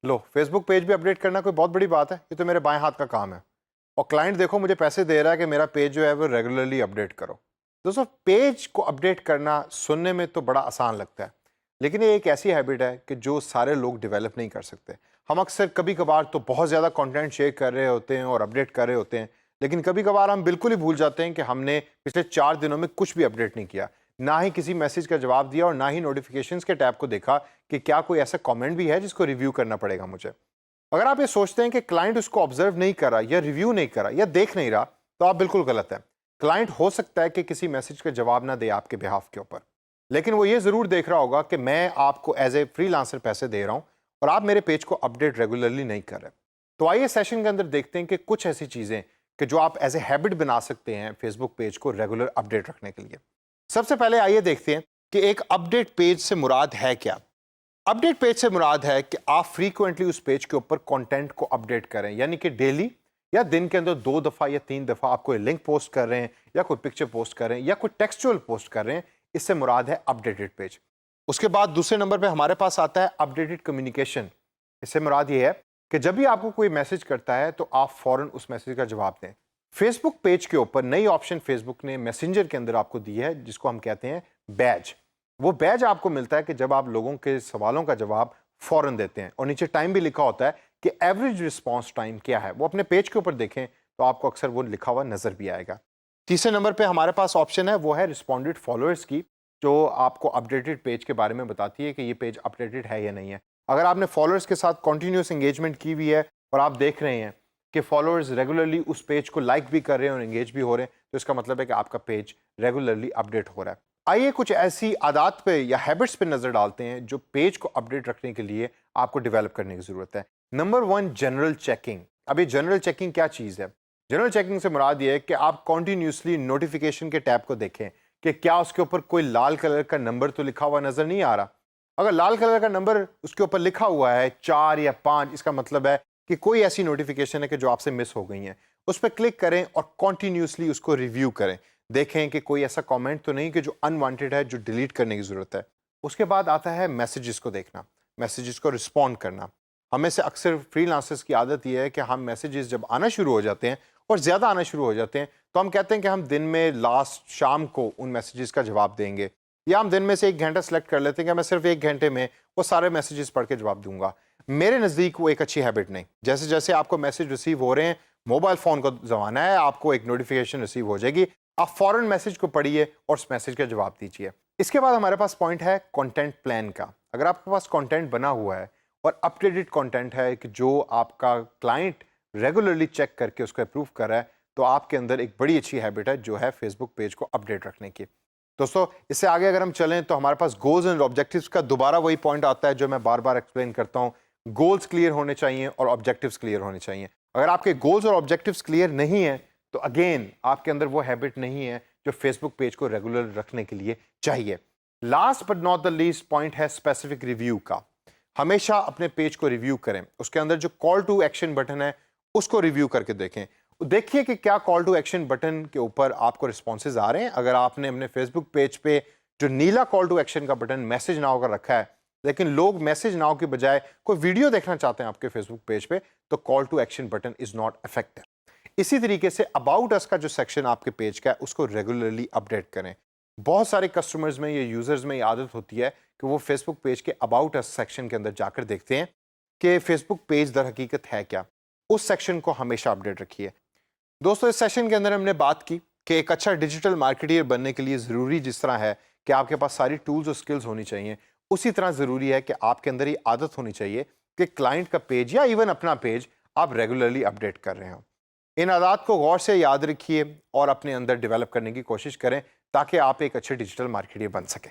लो, Facebook page भी update करना कोई बहुत बड़ी बात है, ये तो मेरे बाएं हाथ का काम है। और क्लाइंट देखो मुझे पैसे दे रहा है कि मेरा पेज जो है वो रेगुलरली अपडेट करो। दोस्तों, पेज को अपडेट करना सुनने में तो बड़ा आसान लगता है, लेकिन ये एक ऐसी हैबिट है कि जो सारे लोग डेवलप नहीं कर सकते। हम अक्सर कभी कभार तो बहुत ज़्यादा कंटेंट शेयर कर रहे होते हैं और अपडेट कर रहे होते हैं, लेकिन कभी कभार हम बिल्कुल ही भूल जाते हैं कि हमने पिछले 4 दिनों में कुछ भी अपडेट नहीं किया, ना ही किसी मैसेज का जवाब दिया और ना ही नोटिफिकेशंस के टैब को देखा कि क्या कोई ऐसा कमेंट भी है जिसको रिव्यू करना पड़ेगा मुझे। अगर आप ये सोचते हैं कि क्लाइंट उसको ऑब्जर्व नहीं कर रहा या रिव्यू नहीं कर रहा या देख नहीं रहा, तो आप बिल्कुल गलत है। क्लाइंट हो सकता है कि किसी मैसेज का जवाब ना दे आपके बिहाफ के ऊपर, लेकिन वो ये जरूर देख रहा होगा कि मैं आपको एज ए फ्रीलांसर पैसे दे रहा हूं और आप मेरे पेज को अपडेट रेगुलरली नहीं कर रहे। तो आइए सेशन के अंदर देखते हैं कि कुछ ऐसी चीजें कि जो आप एज ए हैबिट बना सकते हैं फेसबुक पेज को रेगुलर अपडेट रखने के लिए। सबसे पहले आइए देखते हैं कि एक अपडेट पेज से मुराद है क्या। अपडेट पेज से मुराद है कि आप फ्रीक्वेंटली उस पेज के ऊपर कंटेंट को अपडेट करें, यानी कि डेली या दिन के अंदर 2 दफा या 3 दफा आप कोई लिंक पोस्ट कर रहे हैं या कोई पिक्चर पोस्ट कर रहे हैं या कोई टेक्सचुअल पोस्ट कर रहे हैं, इससे मुराद है अपडेटेड पेज। उसके बाद दूसरे नंबर पे हमारे पास आता है अपडेटेड कम्युनिकेशन। इससे मुराद ये है कि जब भी आपको कोई मैसेज करता है तो आप फौरन उस मैसेज का जवाब दें। फेसबुक पेज के ऊपर नई ऑप्शन फेसबुक ने मैसेंजर के अंदर आपको दी है जिसको हम कहते हैं बैज। वो बैज आपको मिलता है कि जब आप लोगों के सवालों का जवाब फौरन देते हैं, और नीचे टाइम भी लिखा होता है कि एवरेज रिस्पांस टाइम क्या है। वो अपने पेज के ऊपर देखें तो आपको अक्सर वो लिखा हुआ नजर भी आएगा। तीसरे नंबर पे हमारे पास ऑप्शन है, वो है रिस्पॉन्डेड फॉलोअर्स की, जो आपको अपडेटेड पेज के बारे में बताती है कि ये पेज अपडेटेड है या नहीं है। अगर आपने फॉलोअर्स के साथ कॉन्टिन्यूस एंगेजमेंट की हुई है और आप देख रहे हैं कि फॉलोअर्स रेगुलरली उस पेज को लाइक भी कर रहे हैं और एंगेज भी हो रहे हैं, तो इसका मतलब है कि आपका पेज रेगुलरली अपडेट हो रहा है। आइए कुछ ऐसी आदत पे या हैबिट्स पे नजर डालते हैं जो पेज को अपडेट रखने के लिए आपको डेवलप करने की जरूरत है। Number 1, general checking. अब ये जनरल चेकिंग क्या चीज है? जनरल चेकिंग से मुराद ये है कि आप कॉन्टिन्यूसली नोटिफिकेशन के टैब को देखें कि क्या उसके ऊपर कोई लाल कलर का नंबर तो लिखा हुआ नजर नहीं आ रहा। अगर लाल कलर का नंबर उसके ऊपर लिखा हुआ है 4 या 5, इसका मतलब है कि कोई ऐसी नोटिफिकेशन है कि जो आपसे मिस हो गई है। उस पर क्लिक करें और कॉन्टिन्यूसली उसको रिव्यू करें, देखें कि कोई ऐसा कमेंट तो नहीं कि जो अनवांटेड है, जो डिलीट करने की ज़रूरत है। उसके बाद आता है मैसेजेस को देखना, मैसेजेस को रिस्पॉन्ड करना। हमें से अक्सर फ्रीलांसर्स की आदत यह है कि हम मैसेजेस जब आना शुरू हो जाते हैं और ज़्यादा आना शुरू हो जाते हैं तो हम कहते हैं कि हम दिन में लास्ट शाम को उन मैसेजेस का जवाब देंगे, या हम दिन में से 1 घंटा सेलेक्ट कर लेते हैं कि मैं सिर्फ 1 घंटे में वो सारे मैसेजेस पढ़ के जवाब दूंगा। मेरे नज़दीक वो एक अच्छी हैबिट नहीं। जैसे जैसे आपको मैसेज रिसीव हो रहे हैं, मोबाइल फ़ोन का ज़माना है, आपको एक नोटिफिकेशन रिसीव हो जाएगी, आप फौरन मैसेज को पढ़िए और उस मैसेज का जवाब दीजिए। इसके बाद हमारे पास पॉइंट है कंटेंट प्लान का। अगर आपके पास कंटेंट बना हुआ है और अपडेटेड कंटेंट है कि जो आपका क्लाइंट रेगुलरली चेक करके उसको अप्रूव कर रहा है, तो आपके अंदर एक बड़ी अच्छी हैबिट है जो है फेसबुक पेज को अपडेट रखने की। दोस्तों, इससे आगे अगर हम चलें तो हमारे पास गोल्स एंड ऑब्जेक्टिव्स का दोबारा वही पॉइंट आता है जो मैं बार बार एक्सप्लेन करता हूँ। गोल्स क्लियर होने चाहिए और ऑब्जेक्टिव्स क्लियर होने चाहिए। अगर आपके गोल्स और ऑब्जेक्टिव्स क्लियर नहीं है तो अगेन आपके अंदर वो हैबिट नहीं है जो फेसबुक पेज को रेगुलर रखने के लिए चाहिए। Last but not the least point है स्पेसिफिक रिव्यू का। हमेशा अपने पेज को रिव्यू करें, उसके अंदर जो कॉल टू एक्शन बटन है उसको रिव्यू करके देखें। देखिए कि क्या कॉल टू एक्शन बटन के ऊपर आपको रिस्पॉन्सेज आ रहे हैं। अगर आपने अपने फेसबुक पेज पे जो नीला कॉल टू एक्शन का बटन मैसेज नाउ का रखा है, लेकिन लोग मैसेज नाउ के बजाय कोई वीडियो देखना चाहते हैं आपके फेसबुक पेज पे, तो call to action button is not effective. इसी तरीके से अबाउट अस का जो सेक्शन आपके पेज का है उसको रेगुलरली अपडेट करें। बहुत सारे कस्टमर्स में या यूजर्स में ये आदत होती है कि वो फेसबुक पेज के अबाउट अस सेक्शन के अंदर जाकर देखते हैं कि फेसबुक पेज दर हकीकत है क्या। उस सेक्शन को हमेशा अपडेट रखिए। दोस्तों, इस सेशन के अंदर हमने बात की कि एक अच्छा डिजिटल मार्केटियर बनने के लिए ज़रूरी जिस तरह है कि आपके पास सारी टूल्स और स्किल्स होनी चाहिए, उसी तरह ज़रूरी है कि आपके अंदर ये आदत होनी चाहिए कि क्लाइंट का पेज या इवन अपना पेज आप रेगुलरली अपडेट कर रहे हो। इन आदत को गौर से याद रखिए और अपने अंदर डेवलप करने की कोशिश करें ताकि आप एक अच्छे डिजिटल मार्केटियर बन सकें।